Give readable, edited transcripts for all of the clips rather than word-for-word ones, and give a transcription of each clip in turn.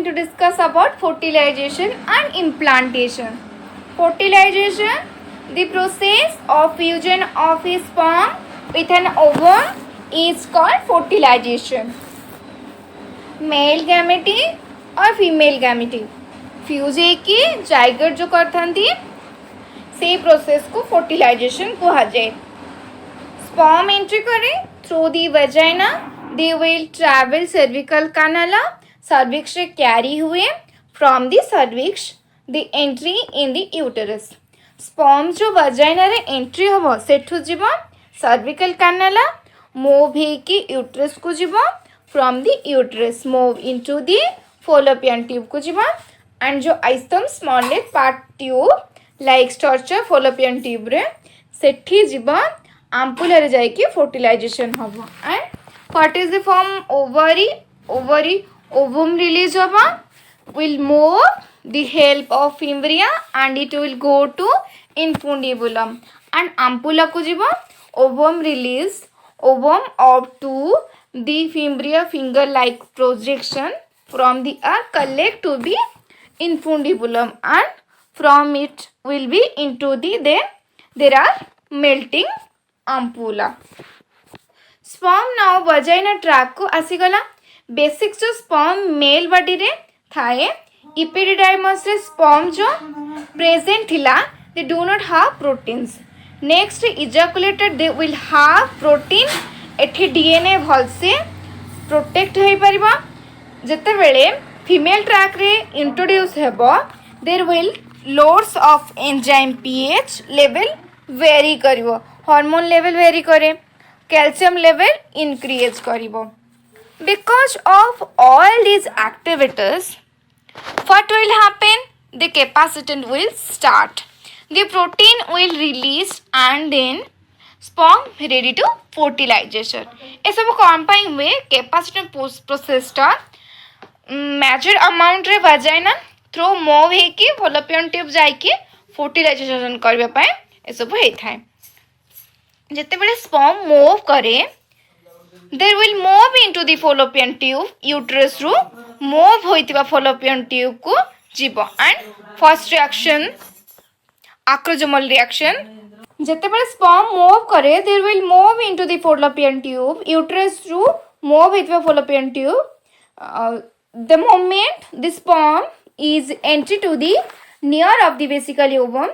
going to discuss about fertilization and implantation. Fertilization, the process of fusion of a sperm with an ovum is called fertilization. Male gamete और female गैमेटी fuse ହେଇକି zygote जो करथांती से process को fertilisation कहा जाए. Sperm entry करे through the vagina, they will travel cervical canal, cervix रे carry हुए from the cervix the entry in the uterus. Sperm जो वजाइना रे एंट्री हबो सेठु जीवो सर्विकल कैनाल, मूव ହେଇକି यूटेरस को जीवो, from the uterus move into the fallopian tube को जीवा, एंड जो आइस्तम smallest part tube like structure fallopian tube रे सेठी जीवा आम्पुल रे जाई के फर्टिलाइजेशन हबो. And what is the form ovary ovum release हबो will move the help of fimbria and it will go to infundibulum, and ampulla को जीवा ovum release ovum up to the fimbria finger like projection from the collect to be infundibulum, and from it will be into the there are melting ampulla. Sperm now vagina tract को आसीगला. Basics जो sperm male body रे थाए, epididymis रे sperm जो present थिला they do not have proteins. Next ejaculated they will have protein. एठी DNA भल से प्रोटेक्ट होई परिबा. जेते बेले फीमेल ट्रैक रे इंट्रोड्यूस हेबो there will loads of enzyme pH level vary करिवो, हार्मोन लेवल वेरी करे, कैल्शियम लेवल इंक्रीज करिवो. Because of all these activities, what will happen? The capacitant will start. The protein will release and then sperm ready to fertilization. ये सब कौन पाई हुए capacitant process टा measured amount रे vagina through move है कि fallopian tube जाई कि fertilization करबे पाए ये सब है था. जितने बड़े sperm move करे there will move into the fallopian tube, uterus ru move होइतिबा fallopian tube को जीवो. and first reaction acrosomal reaction, जते बड़े sperm move करे there will move into the fallopian tube, uterus ru move होइतिबा fallopian tube. The moment the sperm is entry to the near of the basically ovum,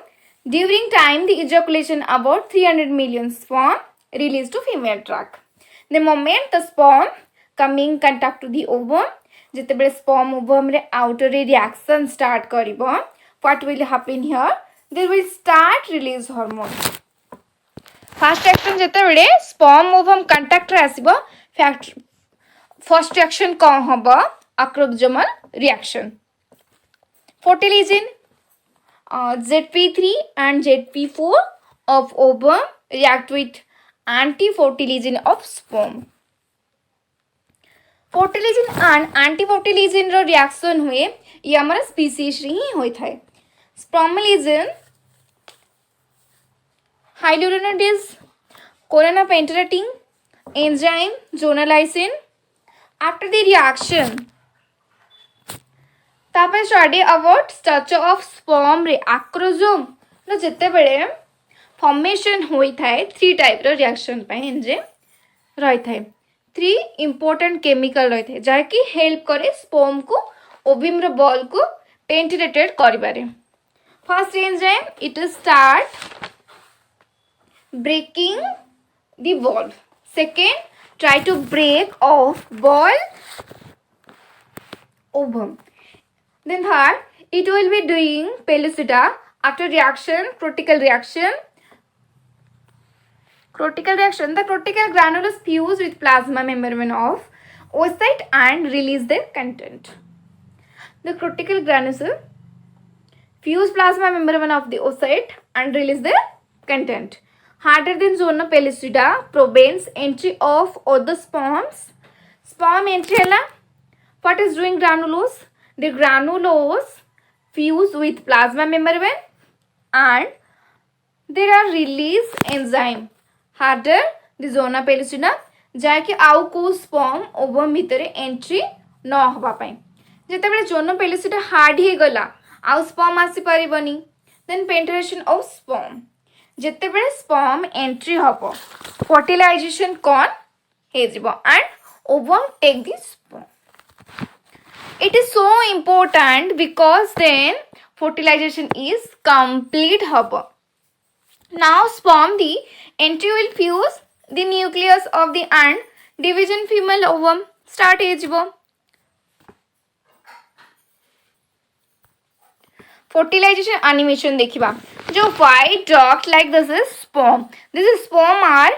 during time the ejaculation about 300 million sperm released to female tract. The moment the sperm coming contact to the ovum, जिते बड़े sperm ovum रे outer reaction start करिबो, what will happen here? There will start release hormone. First reaction जिते बड़े sperm ovum contact रे आसीबो, first reaction कौन हबो? Acrosomal reaction. Fertilization, ZP3 and ZP4 of ovum react with anti-fertilization of sperm. Fertilization and anti-fertilization रो reaction हुए ये हमारा species रे ही होता है. Spermalization, hyaluronidase, corona penetrating enzyme zonalization. After the reaction, तापर study about structure of sperm रे acrosome रो जिते बेले फॉर्मेशन होई थाए थ्री टाइप रो रिएक्शन पे जे रही थाए. थ्री इंपोर्टेंट केमिकल रही थाए जा कि हेल्प करे स्पर्म को ओवम रो बॉल को पेनिट्रेटेड करिबारे. First enzyme it start breaking the ball. Second try to break of ball ovum. Then third, it will be doing pellucida. After reaction, cortical reaction, the cortical granules fuse with plasma membrane of oocyte and release their content. The cortical granules fuse plasma membrane of the oocyte and release their content. Harder than zona pellucida prevents entry of other sperms. Sperm entry hala. What is doing granulose? The granulose fuse with plasma membrane and there are release enzyme harder the zona pellucida जाके आउ को sperm ovum भितर entry न होबा पाई. जितेबाला zone पेलिसीटा hard हो गला आउ sperm आसी पारिबनी देन पेनिट्रेशन ऑफ स्पर्म जितेबाला स्पर्म एंट्री हबो फर्टिलाइजेशन कौन हे जिवो and ovum take the sperm. It is so important because then fertilization is complete haba. Now sperm the entry will fuse the nucleus of the and division female ovum start hejibo. Fertilization animation देखिबा जो white dot like this is sperm. This is sperm are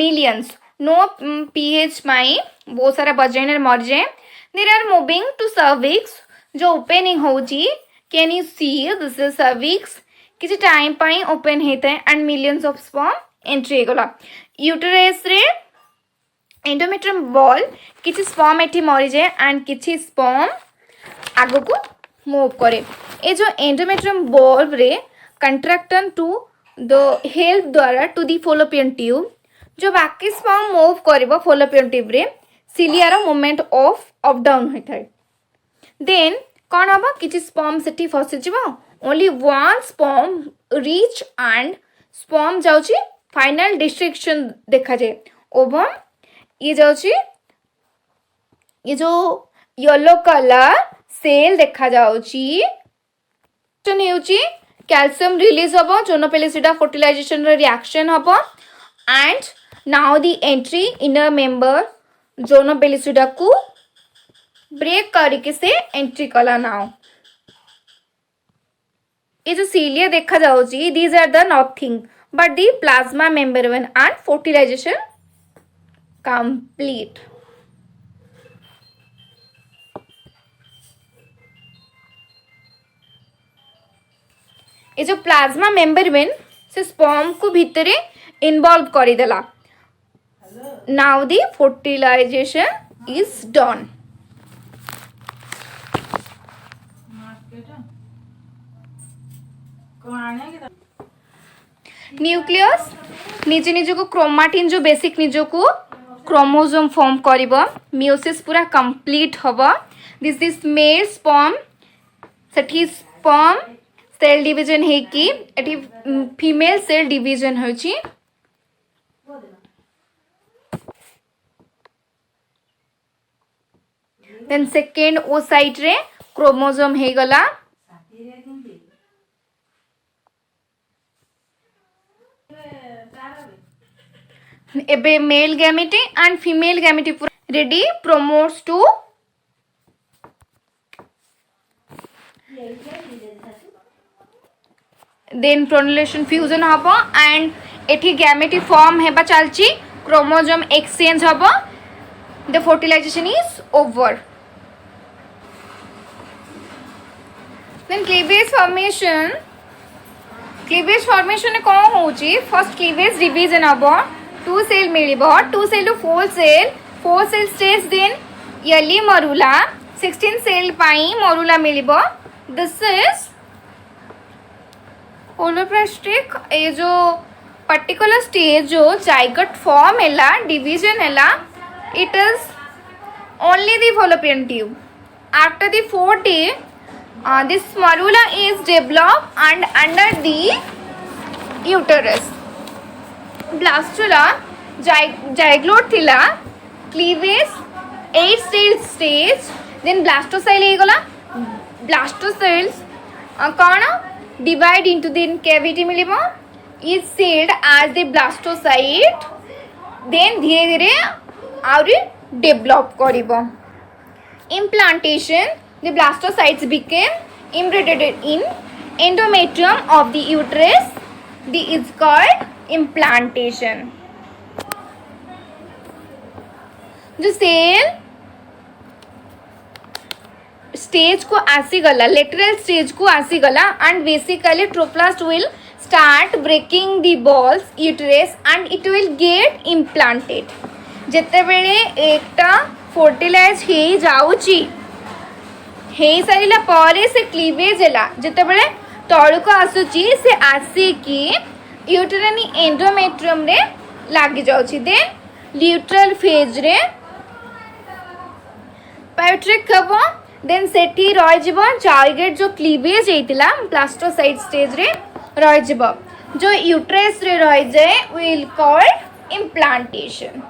millions. No pH माई बहुत सारा vaginal मर जाए. They are moving to cervix जो opening होची. Can you see this is cervix किसी time पाई open होता है and millions of sperm entry होगला. Uterus रे endometrium ball किसी sperm एठी मरी जाए and किसी sperm आगो को मूव करे. ये जो endometrium ball रे contraction to the help द्वारा to the fallopian tube जो बाकी sperm मूव करिबो fallopian tube रे सिलियार मूवमेंट ऑफ अप डाउन होता है. देन कौन हम किसी स्पर्म सेठी फसी जीव only one sperm reach and sperm जाउची फाइनल डिस्ट्रिक्शन देखा जाए ओवम ये जाउची ये जो येलो कलर सेल देखा जाउची कैल्शियम रिलीज हम जोन पेलिसीटा फर्टिलाइजेशन रिएक्शन हम and now the entry inner member zona pellucida को ब्रेक करके से एंट्री कला. नाउ ये जो सीलिया देखा जाउची these are the nothing but the plasma membrane and fertilization complete. ये जो प्लाज्मा मेम्ब्रेन से स्पर्म को भितरे इन्वॉल्व करी देला. Now the fertilization is done. Nucleus निजे निजे को क्रोमाटिन जो बेसिक निजे को क्रोमोसोम फॉर्म करिबो मियोसिस पूरा कंप्लीट हबो. दिस इज मेल स्पर्म सेठी स्पर्म सेल डिवीजन है कि एठी फीमेल सेल डिवीजन होची. देन सेकेंड ओ साइड रे क्रोमोसोम हे गला. एबे male gamete and female gamete पूरा रेडी प्रोमोट्स टू देन प्रोनुलेशन फ्यूजन हबो एंड एठी गैमेटी फॉर्म हेबा चालची क्रोमोसोम एक्सचेंज हबो. The fertilization is over. Then cleavage formation. Cleavage formation कौन होची? First cleavage division हबो. 2 cell मिलिबो. 2 cell to 4 cell. 4 cell stays then yearly morula. 16 cell pi morula मिलिबो. This is holoplastic. ये जो particular stage जो zygote form हैला division हैला it is only the fallopian tube. After the 4th day, this morula is developed and under the uterus. Blastula, zygote thila, cleavage, 8 stage, then blastocyst he gala. Blastocysts कौन divide into the cavity मिलिबो is sealed as the blastocyst. Then धीरे धीरे आउरी develop करिबो. Implantation, the blastocytes became embedded in endometrium of the uterus. This is called implantation. जो cell stage को आसी गला lateral stage को आसी गला and basically trophoblast will start breaking the balls uterus and it will get implanted. जेतेबेले एकटा fertilise हे जाउची हे सारिला परे से क्लीवेज हैला जेतेबेले तळको आसुची से आसी कि यूटेरानी एंडोमेट्रियम रे लागि जाउची. देन ल्यूट्रल फेज रे पायोट्रिक हबो देन सेठी रही जाइगेट जो क्लीवेज होता ब्लास्टोसाइट स्टेज रे रही जो यूट्रेस रे रही जाए विल कॉल्ड इम्प्लांटेशन।